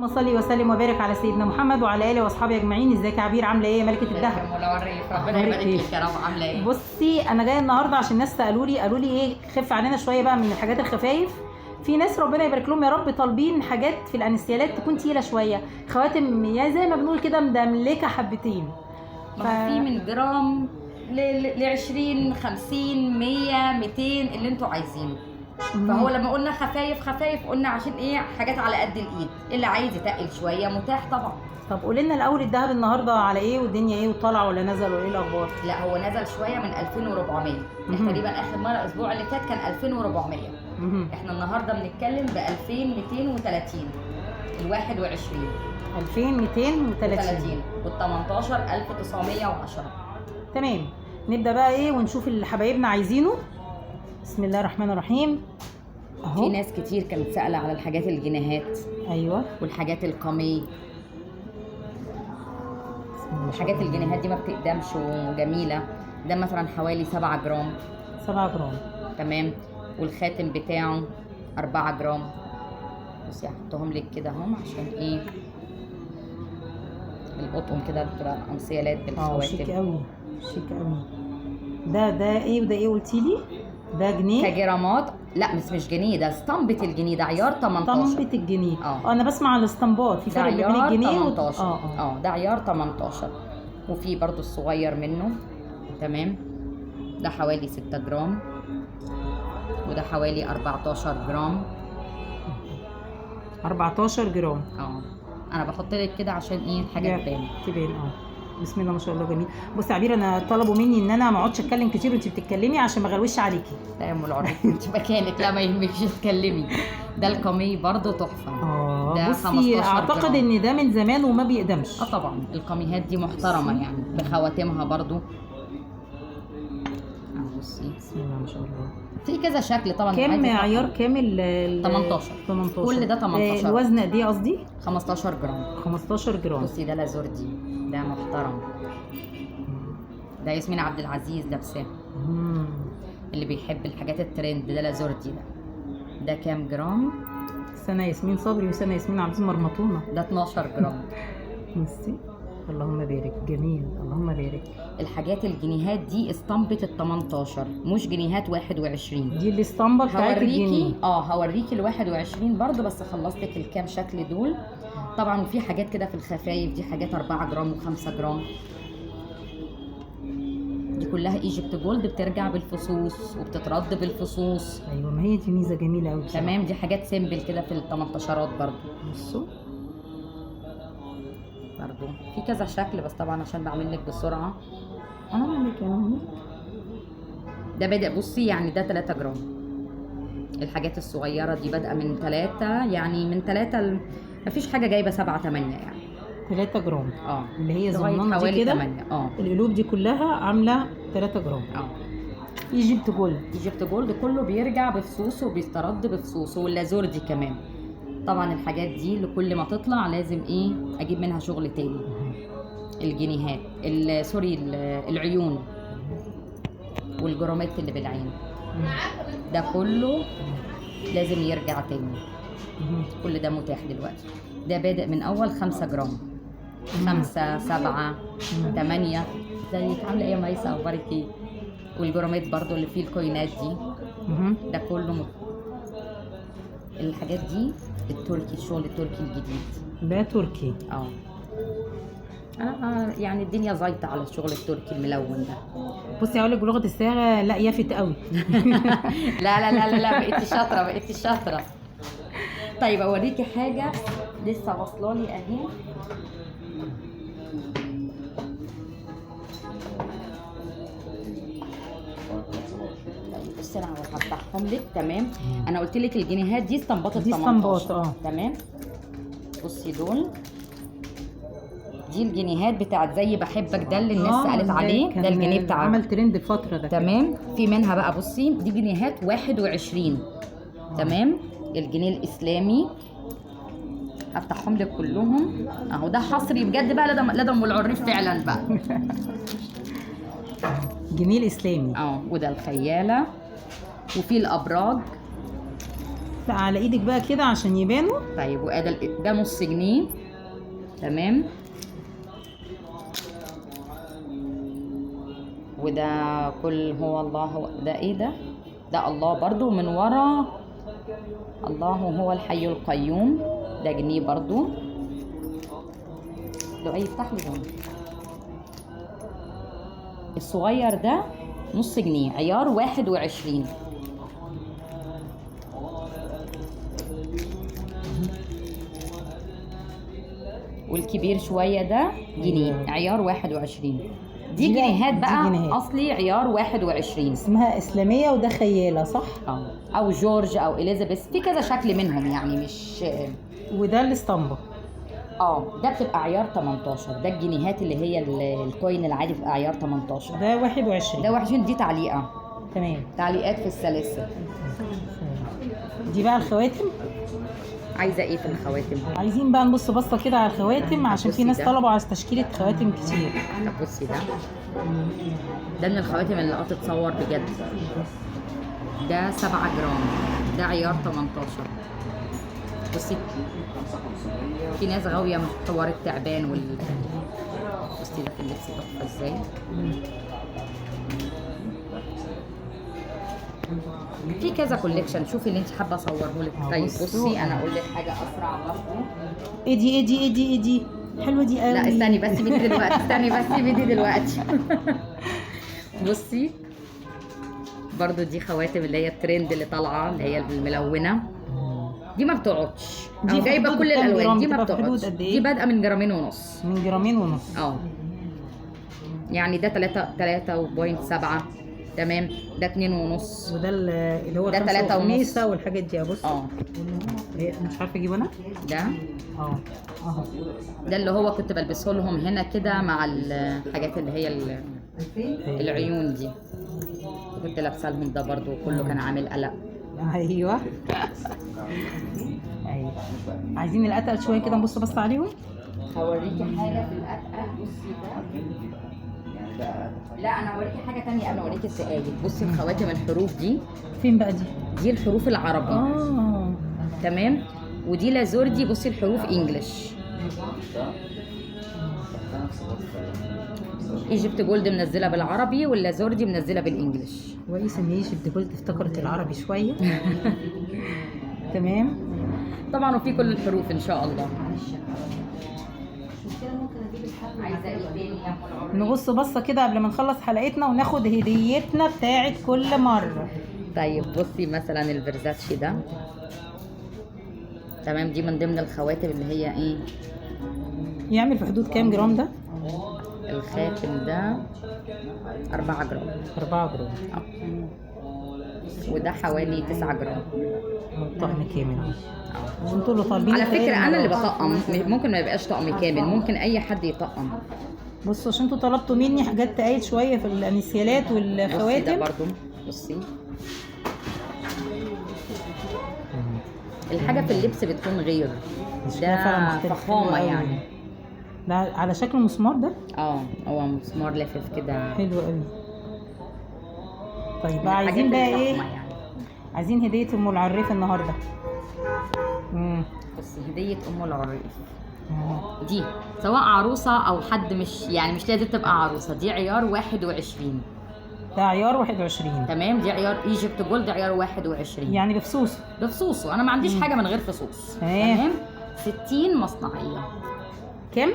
اللهم صل وسلم وبارك على سيدنا محمد وعلى اله واصحابه اجمعين. ازيك يا عبير؟ عامله ايه يا ملكه الدهب؟ ربنا يبارك لك يا رب. عامله ايه؟ بصي انا جايه النهارده عشان الناس قالوا لي ايه، خف علينا شويه بقى من الحاجات الخفايف. في ناس ربنا يبارك لهم يا رب طالبين حاجات في الانسيالات تكون تقيله شويه، خواتم يا زي ما بنقول كده مدملكه حبتين. في من جرام ل 20 50 100 200 اللي انتوا عايزينه. فهو لما قلنا خفايف قلنا عشان ايه؟ حاجات على قد الايد، اللي عايز يتقل شويه متاح طبعا. طب قولي لنا الاول الذهب النهارده على ايه والدنيا ايه، وطلع ولا نزل ولا ايه الاخبار؟ لا هو نزل شويه من 2400. احنا تقريبا اخر مره الاسبوع اللي فات كان 2400. احنا النهارده بنتكلم ب 2230 ال 21 2230 وال 18 1910. تمام. نبدا بقى ايه ونشوف اللي حبايبنا عايزينه. بسم الله الرحمن الرحيم. في ناس كتير كانت سائله على الحاجات الجنيهات. ايوه. والحاجات القمي. الحاجات الجنيهات دي ما بتقدمش وجميله. ده مثلا حوالي 7 جرام. 7 جرام تمام. والخاتم بتاعه 4 جرام. بصي هحطهم لك كده اهم عشان ايه القطن كده بتبقى الانسيالات بالخواتم. شيك قوي شيك قوي. ده ايه وده ايه قلتي لي؟ ده جنيه كجرامات. لا مش جنيه، ده اسطمبة الجنيه، ده عيار 18. اسطمبة الجنيه. انا بسمع الاسطمبات في فرق بين الجنيه 18. ده عيار 18. وفي برضو الصغير منه. تمام. ده حوالي 6 جرام. وده حوالي 14 جرام. 14 جرام. انا بحط لك كده عشان ايه الحاجه تبان. بسم الله ما شاء الله جميل. بصي يا عبير انا طلبوا مني ان انا ما اقعدش اتكلم كتير وانت بتتكلمي عشان ما اغلوش عليكي. لا يا ام العريف انت مكانك، لا ما يهمكش تتكلمي. ده القمي برضو تحفه. ده بصي اعتقد جرام. ان ده من زمان وما بيقدمش. طبعا القميهات دي محترمه يعني بخواتمها برضو. بصي بسم الله ما شاء الله. في كذا شكل طبعا. كام عيار كامل؟ 18. كل ده 18. الوزن قد ايه قصدي؟ 15 جرام. 15 جرام. بصي ده لازوردي، ده محترم. ده ياسمين عبد العزيز لابساه. اللي بيحب الحاجات الترند ده لازوردي. ده كام جرام؟ سنه ياسمين صبري وسنه ياسمين عبد مرمطونه. ده 12 جرام. بصي اللهم بارك. جميل اللهم بارك. الحاجات الجنيهات دي اسطمبة ال 18 مش جنيهات 21. دي الاسطمبة بتاعت الجنيه. هوريكي ال 21 برضو، بس خلصتك الكام شكل دول. طبعا وفي حاجات كده في الخفايف دي حاجات 4 جرام و5 جرام. دي كلها ايجيبت جولد، بترجع بالفصوص وبتترد بالفصوص. ايوه ما هي دي ميزه جميله قوي. تمام. دي حاجات سيمبل كده في ال 18 برضو. بصوا برضو في كذا شكل، بس طبعا عشان بعمل لك بسرعه. انا بعمل لك ده بادئ بصي يعني ده 3 جرام. الحاجات الصغيره دي بادئه من 3، يعني من 3 مفيش حاجه جايبه 7 8 يعني 3 جرام. اللي هي زمانه دي كده 8. القلوب دي كلها عامله 3 جرام. ايجيبت جولد. ايجيبت جولد كله بيرجع بفصوصه وبيسترد بفصوصه، واللازوردي كمان. طبعا الحاجات دي لكل ما تطلع لازم ايه اجيب منها شغل تاني. الجنيهات سوري العيون والجرامات اللي بالعين ده كله لازم يرجع تاني. كل ده متاح دلوقتي. ده بادئ من اول 5 جرام. 5 7 8. زيك عامله ايه يا ميسه؟ اخبارك ايه؟ والجرامات برضو اللي فيه الكوينات دي. ده كله الحاجات دي التركي، الشغل التركي الجديد. ده تركي. يعني الدنيا زايطه على الشغل التركي الملون ده. بصي هقول لك بلغه الصياغه، لا يافت قوي. لا لا لا لا بقيتي شاطره بقيتي شاطره. طيب اوريكي حاجه لسه واصله لي اهي. بصي انا هفتحهم لك. تمام. انا قلت لك الجنيهات دي اسطمبات ال 18. تمام. بصي دول دي الجنيهات بتاعت زي بحبك ده اللي الناس سالت عليه. ده الجنيه بتاع عمل ترند الفتره ده. تمام. في منها بقى بصي دي جنيهات 21. تمام. الجنيه الاسلامي هفتحهم لك كلهم اهو. ده حصري بجد بقى لدى ام العريف فعلا بقى. الجنيه الاسلامي. وده الخياله. وفي الابراج. لا على ايدك بقى كده عشان يبانوا. طيب وادي ده نص جنيه. تمام. وده كل هو الله، ده ايه ده؟ ده الله برضو من ورا، الله هو الحي القيوم، ده جنيه برضو. لو اي يفتح لي ده. الصغير ده نص جنيه، عيار 21. والكبير شوية ده جنيه، عيار 21. دي جنيهات بقى، جنيهات اصلي عيار 21. اسمها اسلاميه وده خياله صح؟ او جورج او اليزابيث، في كذا شكل منهم يعني مش. وده الاسطمبه. ده بتبقى عيار 18. ده الجنيهات اللي هي الكوين العادي بتبقى عيار 18. ده 21. ده 21. دي تعليقه. تمام. تعليقات في السلاسل. دي بقى الخواتم. عايزه ايه في الخواتم؟ عايزين بقى نبص بصه كده على الخواتم عشان في ناس طلبوا على تشكيله خواتم كتير. طب بصي ده من الخواتم اللي تتصور بجد. ده 7 جرام، ده عيار 18. بصي في ناس غاويه من حوار التعبان بصي ده في اللبس تحفه ازاي. في كذا كوليكشن، شوفي اللي انت حابه اصوره لك. طيب بصي انا اقول لك حاجه اسرع برضه. ايه دي حلوه دي قوي. لا استني بس بدي دلوقتي. بصي برضو دي خواتم اللي هي الترند اللي طالعه، اللي هي الملونه دي، ما بتقعدش. دي جايبه كل الالوان، دي ما بتقعدش. دي بادئه من جرامين ونص. من جرامين ونص. يعني ده 3.7. تمام. ده 2 ونص. وده اللي هو ده 3 ونص والحاجات دي. بص مش عارفه اجيبه انا. ده اهو ده اللي هو كنت بلبسه لهم هنا كده مع الحاجات اللي هي العيون دي، كنت لابسه لهم ده برضو، كله كان عامل قلق. ايوه. عايزين الاتقل شويه كده، نبص بس عليهم. هوريكي حاجه في الاتقل. بصي ده، لا انا هوريكي حاجه تانية قبل ما اوريكي السقايق. بصي الخواتم الحروف دي فين بقى؟ دي الحروف العربي. تمام. ودي لازور دي، بصي الحروف انجلش. ايجيبت جولد منزله بالعربي، واللازور دي منزله بالانجلش. كويس ان ايجيبت جولد افتكرت العربي شويه. تمام. طبعا وفي كل الحروف ان شاء الله. عايزه ايه تاني؟ نبص بصه كده قبل ما نخلص حلقتنا وناخد هديتنا بتاعت كل مره. طيب بصي مثلا الفيرزاتشي ده. تمام. دي من ضمن الخواتم اللي هي ايه، يعمل في حدود كام جرام ده؟ الخاتم ده 4 جرام. 4 جرام. وده حوالي 9 جرام. طقم كامل. انتوا اللي طالبين. على فكره انا اللي بطقم، ممكن ما يبقاش طقم كامل، ممكن اي حد يطقم. بصوا عشان انتوا طلبتوا مني حاجات تقايل شويه في الانسيالات والخواتم. ده برضو بصي الحاجه في اللبس بتكون غير ده، فخامه يعني. ده على شكل مسمار ده. هو مسمار لافف كده، حلو قوي. طيب عايزين بقى ايه يعني. عايزين هديه ام العريف النهارده. بس هديه ام العريف دي سواء عروسه او حد مش لازم تبقى عروسه. دي عيار 21. ده عيار 21. تمام. دي عيار ايجيبت جولد، عيار 21 يعني بفصوصه. انا ما عنديش حاجه من غير فصوص. تمام. 60 مصنعيه. كم؟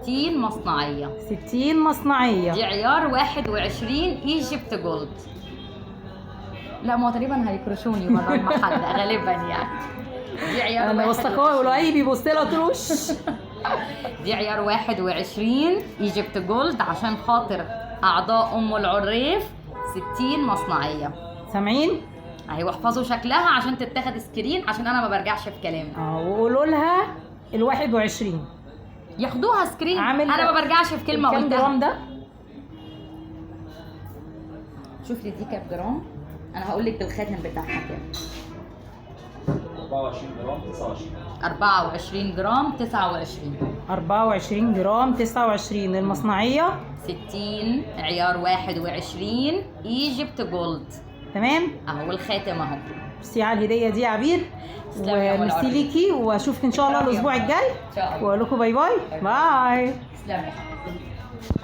60 مصنعيه. 60 مصنعيه. دي عيار 21 ايجيبت جولد. لا ما تقريبا هيكرشوني بره المحل غالبا يعني. دي عيار انا وثقوها يقولوا اي بيبص لها تروش. دي عيار 21 ايجيبت جولد عشان خاطر اعضاء ام العريف. 60 مصنعيه. سامعين؟ اهي واحفظوا شكلها عشان تتاخد سكرين، عشان انا ما برجعش في كلامي. وقولوا لها ال 21 ياخدوها سكرين. انا ما برجعش في كلمه قلتها. كام جرام ده؟ شوف لي دي كام جرام. انا هقول لك بالخاتم بتاعها كام. 24 جرام 29. 24 جرام 29. 24 جرام 29. المصنعيه 60 عيار 21 ايجيبت جولد. تمام. اهو الخاتم اهو. ميرسي على الهديه دي يا عبير، تسلمي يا أم وميرسي العربي. ليكي، واشوفك ان شاء الله تسلمي يا الاسبوع أم. الجاي، ان شاء الله. واقول لكم باي باي. باي. تسلمي يا حبيبتي.